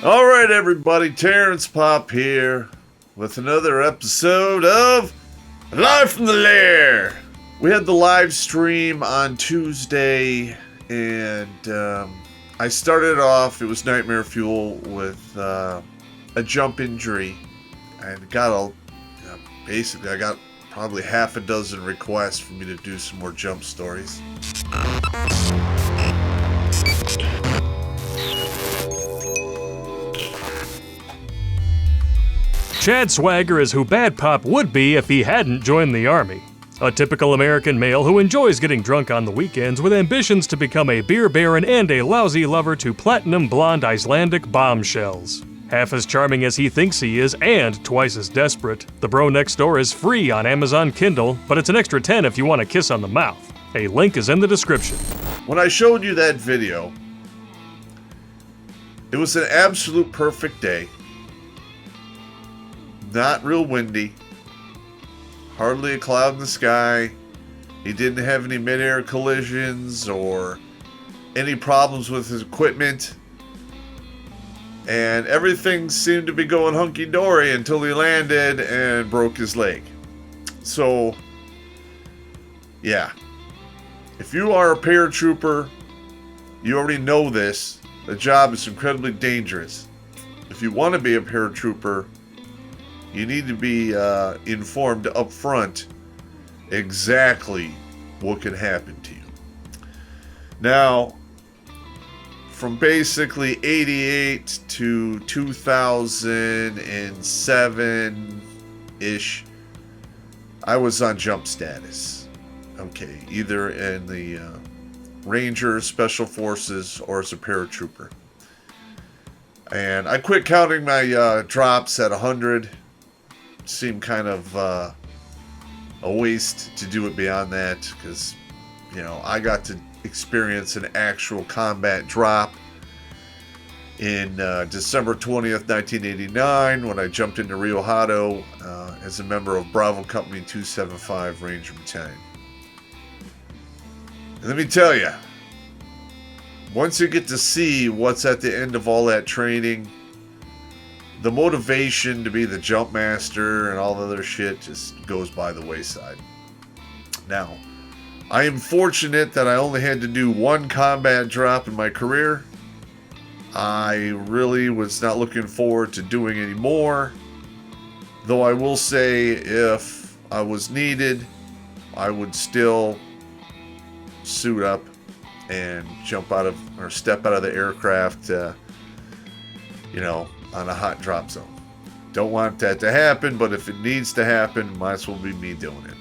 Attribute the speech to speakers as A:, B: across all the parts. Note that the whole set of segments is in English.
A: Alright everybody, Terrence Popp here with another episode of Live from the Lair. We had the live stream on Tuesday and I started off, it was Nightmare Fuel, with a jump injury and basically I got probably half a dozen requests for me to do some more jump stories.
B: Chad Swagger is who Bad Pop would be if he hadn't joined the army. A typical American male who enjoys getting drunk on the weekends with ambitions to become a beer baron and a lousy lover to platinum blonde Icelandic bombshells. Half as charming as he thinks he is and twice as desperate, The Bro Next Door is free on Amazon Kindle, but it's an extra 10 if you want a kiss on the mouth. A link is in the description.
A: When I showed you that video, it was an absolute perfect day. Not real windy, hardly a cloud in the sky. He didn't have any mid-air collisions or any problems with his equipment, and everything seemed to be going hunky-dory until he landed and broke his leg. So yeah, if you are a paratrooper, you already know this. The job is incredibly dangerous. If you want to be a paratrooper, you need to be informed up front exactly what could happen to you. Now, from basically 88 to 2007-ish, I was on jump status. Okay, either in the Rangers, Special Forces, or as a paratrooper. And I quit counting my drops at 100. Seemed kind of a waste to do it beyond that, because I got to experience an actual combat drop in December 20th, 1989, when I jumped into Rio Hato as a member of Bravo Company 275 Ranger Battalion. And let me tell you, once you get to see what's at the end of all that training, the motivation to be the jump master and all the other shit just goes by the wayside. Now, I am fortunate that I only had to do one combat drop in my career. I really was not looking forward to doing any more. Though I will say, if I was needed, I would still suit up and step out of the aircraft, on a hot drop zone. Don't want that to happen, but if it needs to happen, might as well be me doing it.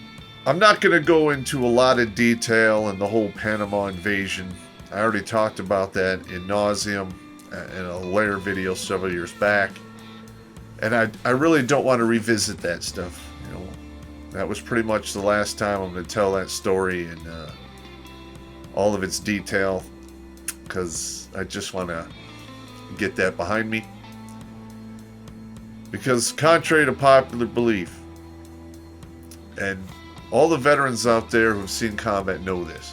A: I'm not going to go into a lot of detail in the whole Panama invasion. I already talked about that in nauseum in a Lair video several years back. And I really don't want to revisit that stuff. That was pretty much the last time I'm going to tell that story in all of its detail, because I just want to get that behind me. Because contrary to popular belief, and all the veterans out there who've seen combat know this,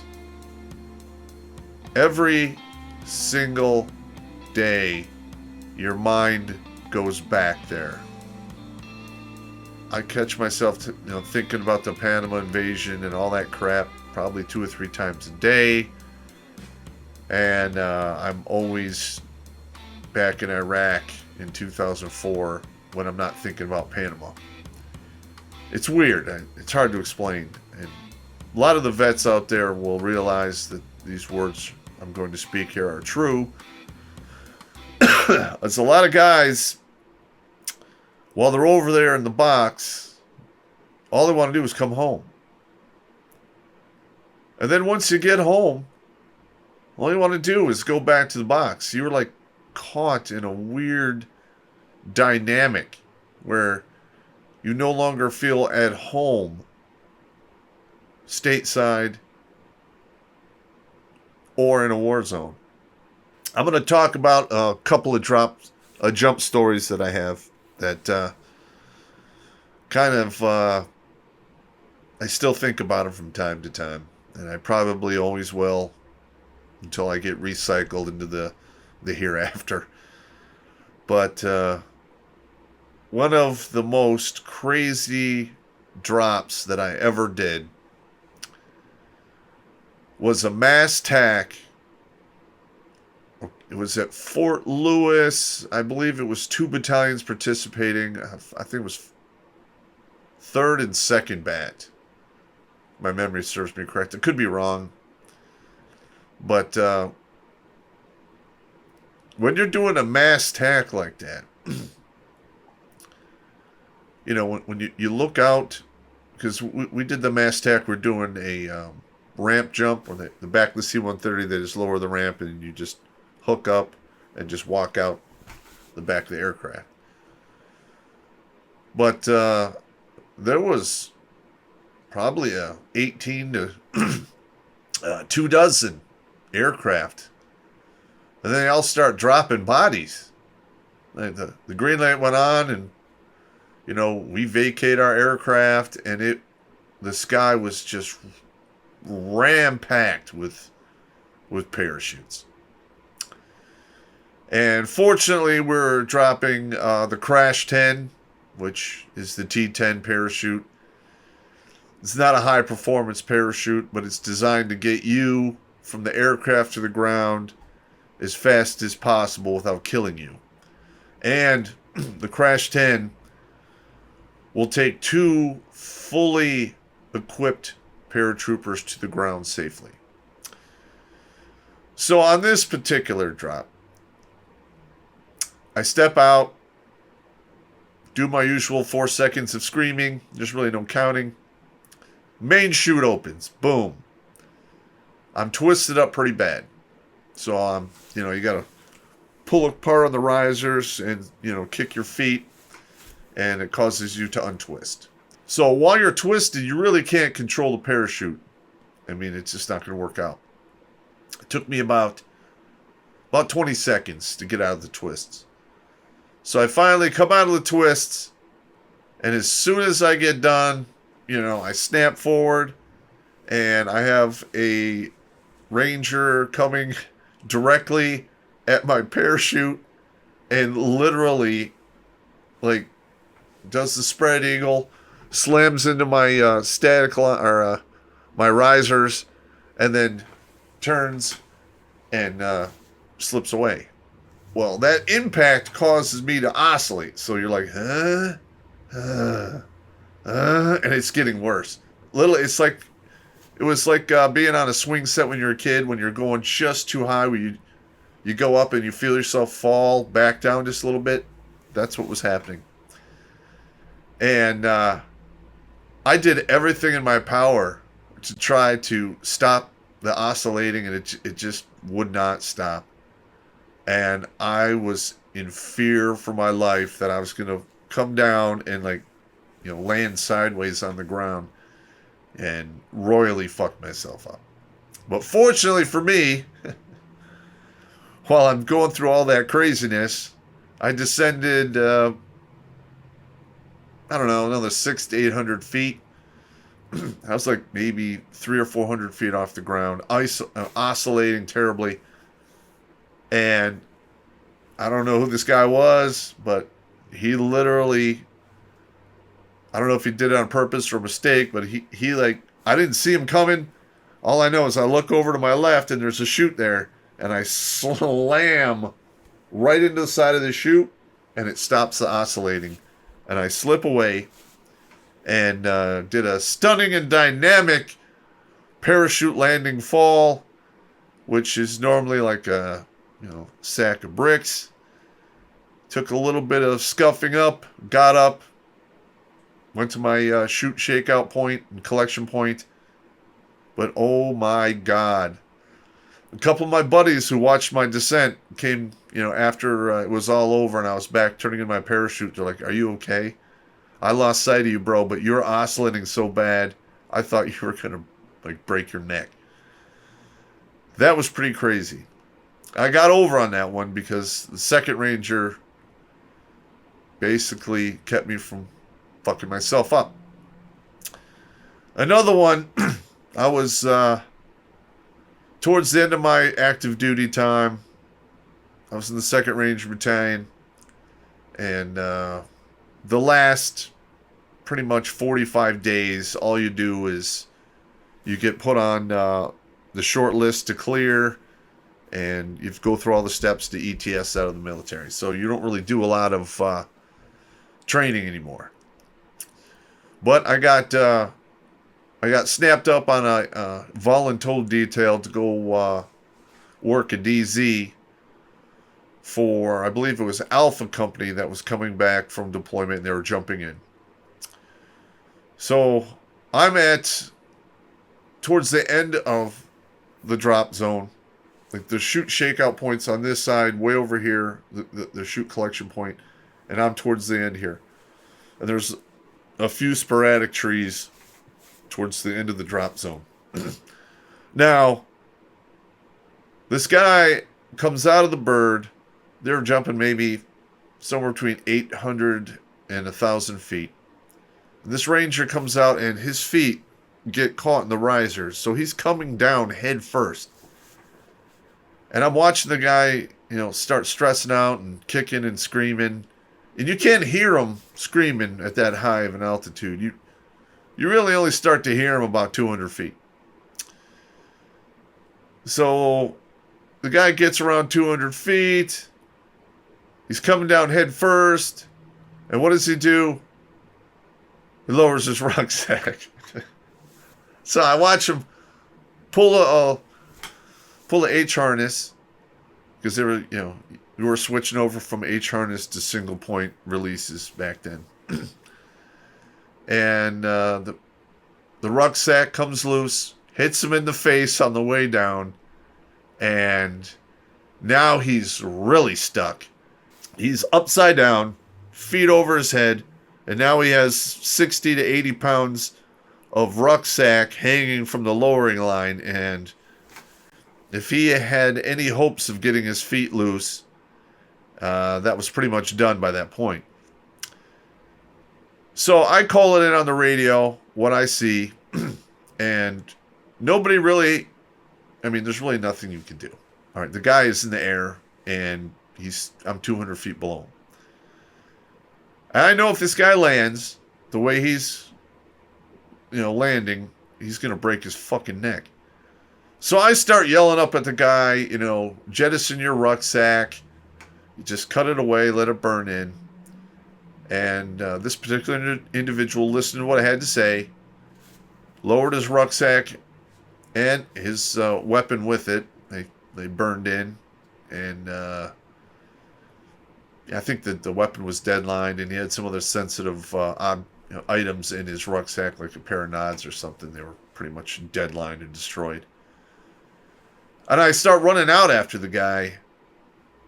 A: every single day your mind goes back there. I catch myself thinking about the Panama invasion and all that crap probably 2 or 3 times a day, and I'm always back in Iraq in 2004 when I'm not thinking about Panama. It's weird. It's hard to explain. And a lot of the vets out there will realize that these words I'm going to speak here are true. It's a lot of guys, while they're over there in the box, all they want to do is come home. And then once you get home, all you want to do is go back to the box. You're like caught in a weird dynamic where you no longer feel at home stateside or in a war zone. I'm going to talk about a couple of jump stories that I have that I still think about them from time to time, and I probably always will until I get recycled into the hereafter. But one of the most crazy drops that I ever did was a mass tack. It was at Fort Lewis. I believe it was 2 battalions participating. I think it was 3rd and 2nd Bat. My memory serves me correct. It could be wrong. But when you're doing a mass tack like that, you know, when you look out, because we did the mass tack, we're doing a ramp jump on the back of the C-130. They just lower the ramp and you just hook up and just walk out the back of the aircraft. But there was probably 18 to 2 dozen aircraft. And then they all start dropping bodies. Like the green light went on, and you know, we vacate our aircraft, and the sky was just ram-packed with parachutes. And fortunately, we're dropping the Crash 10, which is the T-10 parachute. It's not a high-performance parachute, but it's designed to get you from the aircraft to the ground as fast as possible without killing you. And the Crash 10 will take 2 fully equipped paratroopers to the ground safely. So on this particular drop, I step out, do my usual 4 seconds of screaming, just really no counting. Main chute opens. Boom. I'm twisted up pretty bad. So I'm, you got to pull apart on the risers and, kick your feet, and it causes you to untwist. So while you're twisted, you really can't control the parachute. I mean, it's just not going to work out. It took me about 20 seconds to get out of the twists. So I finally come out of the twists, and as soon as I get done, I snap forward, and I have a Ranger coming directly at my parachute and literally, does the spread eagle, slams into my my risers, and then turns and slips away. Well, that impact causes me to oscillate. So you're like, and it's getting worse. It was like being on a swing set when you're a kid, when you're going just too high, where you go up and you feel yourself fall back down just a little bit. That's what was happening. And I did everything in my power to try to stop the oscillating, and it just would not stop. And I was in fear for my life that I was going to come down and land sideways on the ground and royally fuck myself up. But fortunately for me, while I'm going through all that craziness, I descended, another 600 to 800 feet. I was maybe 300 or 400 feet off the ground, oscillating terribly. And I don't know who this guy was, but he literally, I don't know if he did it on purpose or mistake, but he I didn't see him coming. All I know is I look over to my left and there's a chute there, and I slam right into the side of the chute, and it stops the oscillating. And I slip away and did a stunning and dynamic parachute landing fall, which is normally like a sack of bricks. Took a little bit of scuffing up, got up, went to my chute shakeout point and collection point. But oh my God. A couple of my buddies who watched my descent came, after it was all over and I was back turning in my parachute. They're like, "Are you okay? I lost sight of you, bro, but you're oscillating so bad, I thought you were going to break your neck." That was pretty crazy. I got over on that one because the second Ranger basically kept me from fucking myself up. Another one, I was towards the end of my active duty time. I was in the 2nd Ranger Battalion. And the last pretty much 45 days, all you do is you get put on the short list to clear, and you go through all the steps to ETS out of the military. So you don't really do a lot of training anymore. But I got snapped up on a voluntold detail to go work a DZ for, I believe it was Alpha Company that was coming back from deployment, and they were jumping in. So I'm towards the end of the drop zone. Like the shoot shakeout point's on this side, way over here, the shoot collection point, and I'm towards the end here. And there's a few sporadic trees towards the end of the drop zone. Now, this guy comes out of the bird. They're jumping maybe somewhere between 800 and 1,000 feet. And this ranger comes out and his feet get caught in the risers. So he's coming down head first. And I'm watching the guy, start stressing out and kicking and screaming. And you can't hear him screaming at that high of an altitude. You really only start to hear him about 200 feet. So the guy gets around 200 feet. He's coming down head first. And what does he do? He lowers his rucksack. So I watch him pull a H harness, because they were, we were switching over from H harness to single point releases back then. And the rucksack comes loose, hits him in the face on the way down, and now he's really stuck. He's upside down, feet over his head, and now he has 60 to 80 pounds of rucksack hanging from the lowering line. And if he had any hopes of getting his feet loose, that was pretty much done by that point. So I call it in on the radio, what I see, and nobody really, there's really nothing you can do. All right, the guy is in the air, and I'm 200 feet below him. And I know if this guy lands the way he's, landing, he's going to break his fucking neck. So I start yelling up at the guy, jettison your rucksack. You just cut it away, let it burn in. And this particular individual listened to what I had to say, lowered his rucksack and his weapon with it. They burned in. And I think that the weapon was deadlined, and he had some other sensitive items in his rucksack, like a pair of nods or something. They were pretty much deadlined and destroyed. And I start running out after the guy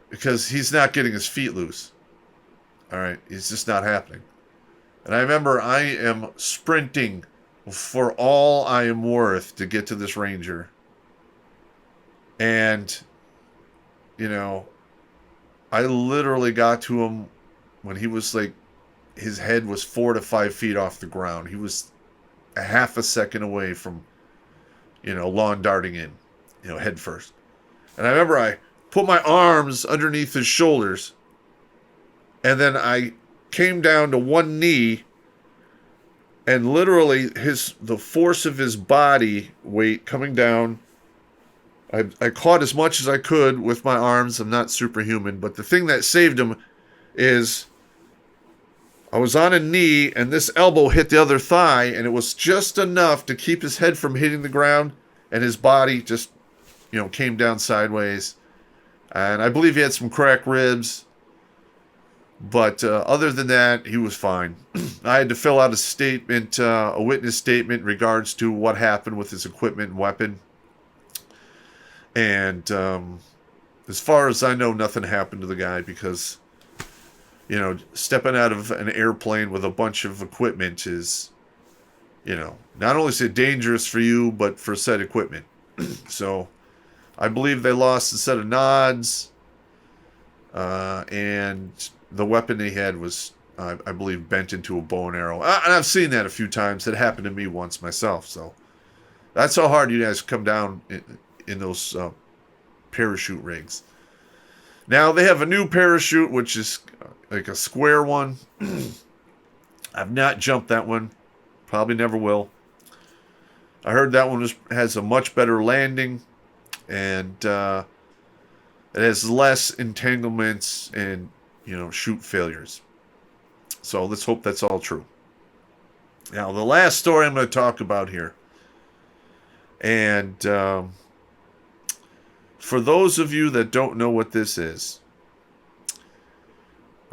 A: because he's not getting his feet loose. All right, it's just not happening. And I remember I am sprinting for all I am worth to get to this ranger. And, I literally got to him when he was like, his head was 4 to 5 feet off the ground. He was a half a second away from, lawn darting in, head first. And I remember I put my arms underneath his shoulders, and then I came down to one knee, and literally the force of his body weight coming down, I caught as much as I could with my arms. I'm not superhuman, but the thing that saved him is I was on a knee, and this elbow hit the other thigh, and it was just enough to keep his head from hitting the ground, and his body just, came down sideways. And I believe he had some cracked ribs, but other than that, he was fine. I had to fill out a statement, a witness statement in regards to what happened with his equipment and weapon. And as far as I know, nothing happened to the guy because, stepping out of an airplane with a bunch of equipment is, not only is it dangerous for you, but for said equipment. So I believe they lost a set of nods, and the weapon they had was, I believe, bent into a bow and arrow. And I've seen that a few times. It happened to me once myself. So that's how hard you guys come down in those parachute rigs. Now, they have a new parachute, which is like a square one. I've not jumped that one. Probably never will. I heard that one has a much better landing, and it has less entanglements and, chute failures. So let's hope that's all true. Now, the last story I'm going to talk about here, and for those of you that don't know what this is,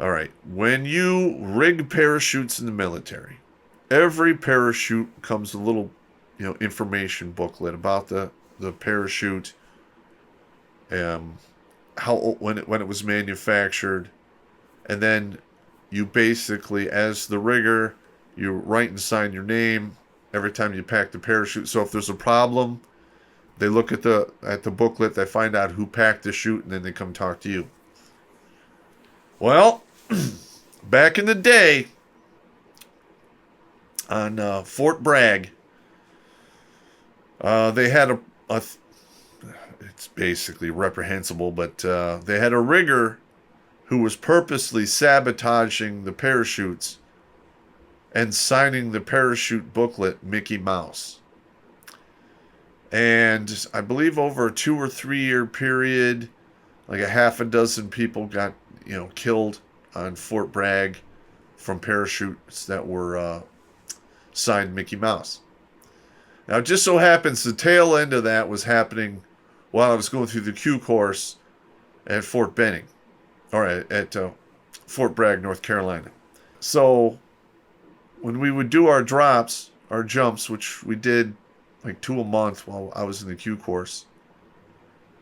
A: all right, when you rig parachutes in the military, every parachute comes with a little, information booklet about the parachute, how when it was manufactured, and then you basically, as the rigger, you write and sign your name every time you pack the parachute. So if there's a problem, they look at the booklet, they find out who packed the chute, and then they come talk to you. Well, back in the day, on Fort Bragg, they had a it's basically reprehensible, but they had a rigger who was purposely sabotaging the parachutes and signing the parachute booklet Mickey Mouse. And I believe over a 2 or 3 year period, like a half a dozen people got, killed on Fort Bragg from parachutes that were signed Mickey Mouse. Now, it just so happens the tail end of that was happening while I was going through the Q course at Fort Benning, or at Fort Bragg, North Carolina. So when we would do our drops, our jumps, which we did like 2 a month while I was in the Q course,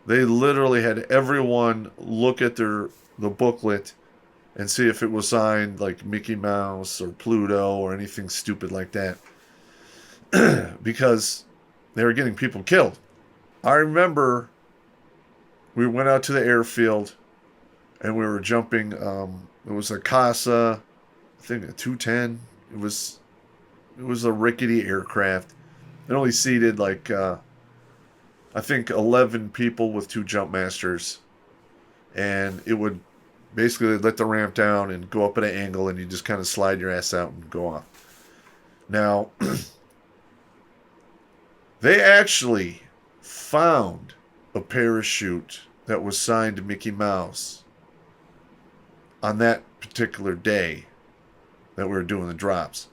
A: they literally had everyone look at the booklet and see if it was signed like Mickey Mouse or Pluto or anything stupid like that, because they were getting people killed. I remember we went out to the airfield and we were jumping. It was a Casa, I think a 210. It was a rickety aircraft. It only seated like I think 11 people with 2 jump masters, and it would basically let the ramp down and go up at an angle, and you just kind of slide your ass out and go off. Now, they actually found a parachute that was signed to Mickey Mouse on that particular day that we were doing the drops.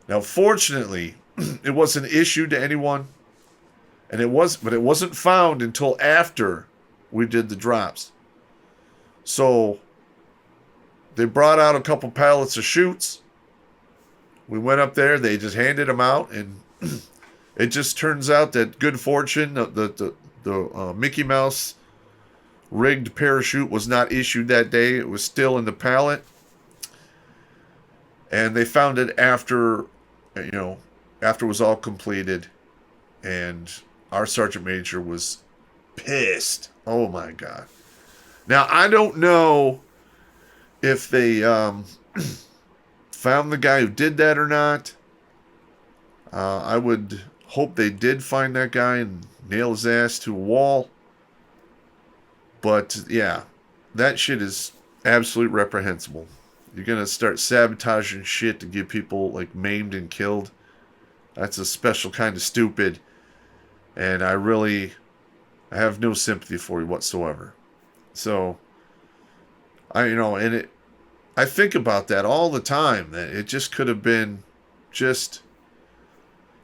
A: Now, fortunately, it wasn't issued to anyone, but it wasn't found until after we did the drops. So they brought out a couple pallets of chutes. We went up there. They just handed them out, and it just turns out that good fortune, the Mickey Mouse rigged parachute was not issued that day. It was still in the pallet, and they found it after it was all completed, and our sergeant major was pissed. Oh my God. Now, I don't know if they found the guy who did that or not. I would hope they did find that guy and nail his ass to a wall. But yeah, that shit is absolutely reprehensible. You're going to start sabotaging shit to get people like maimed and killed. That's a special kind of stupid. And I have no sympathy for you whatsoever. So, I think about that all the time, that it just could have been just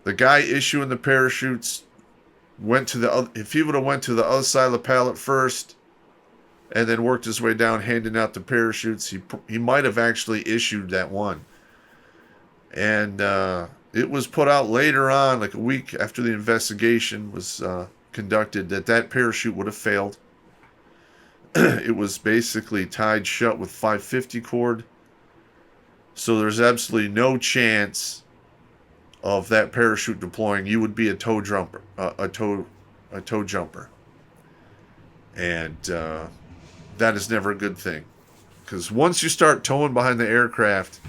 A: the guy issuing the parachutes if he would have went to the other side of the pallet first and then worked his way down handing out the parachutes, he might have actually issued that one. And it was put out later on, like a week after the investigation was conducted, that parachute would have failed. It was basically tied shut with 550 cord. So there's absolutely no chance of that parachute deploying. You would be a toe jumper, a toe jumper. And that is never a good thing. Because once you start towing behind the aircraft,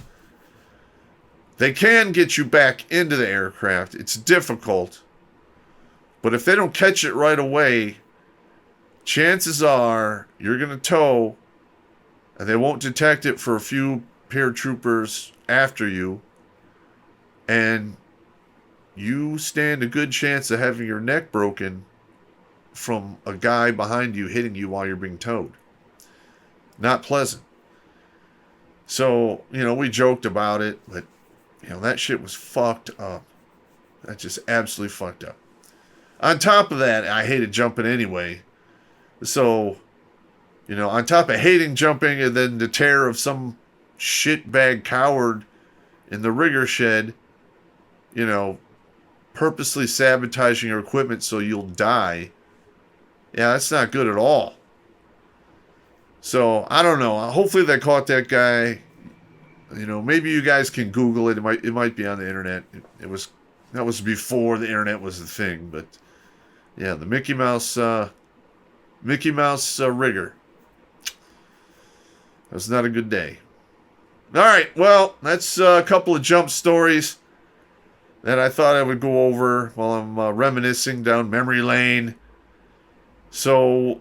A: they can get you back into the aircraft. It's difficult. But if they don't catch it right away, chances are you're going to tow, and they won't detect it for a few paratroopers after you, and you stand a good chance of having your neck broken from a guy behind you hitting you while you're being towed. Not pleasant. So, we joked about it, but, that shit was fucked up. That just absolutely fucked up. On top of that, I hated jumping anyway. So, on top of hating jumping and then the terror of some shitbag coward in the rigger shed, purposely sabotaging your equipment so you'll die. Yeah, that's not good at all. So, I don't know. Hopefully they caught that guy. Maybe you guys can Google it. It might be on the internet. That was before the internet was a thing, but yeah, the Mickey Mouse rigger. That was not a good day. All right, well, that's a couple of jump stories that I thought I would go over while I'm reminiscing down memory lane. So,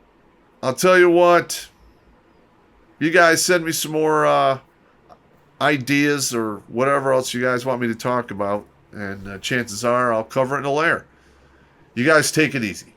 A: I'll tell you what. You guys send me some more ideas or whatever else you guys want me to talk about, and chances are I'll cover it in a lair. You guys take it easy.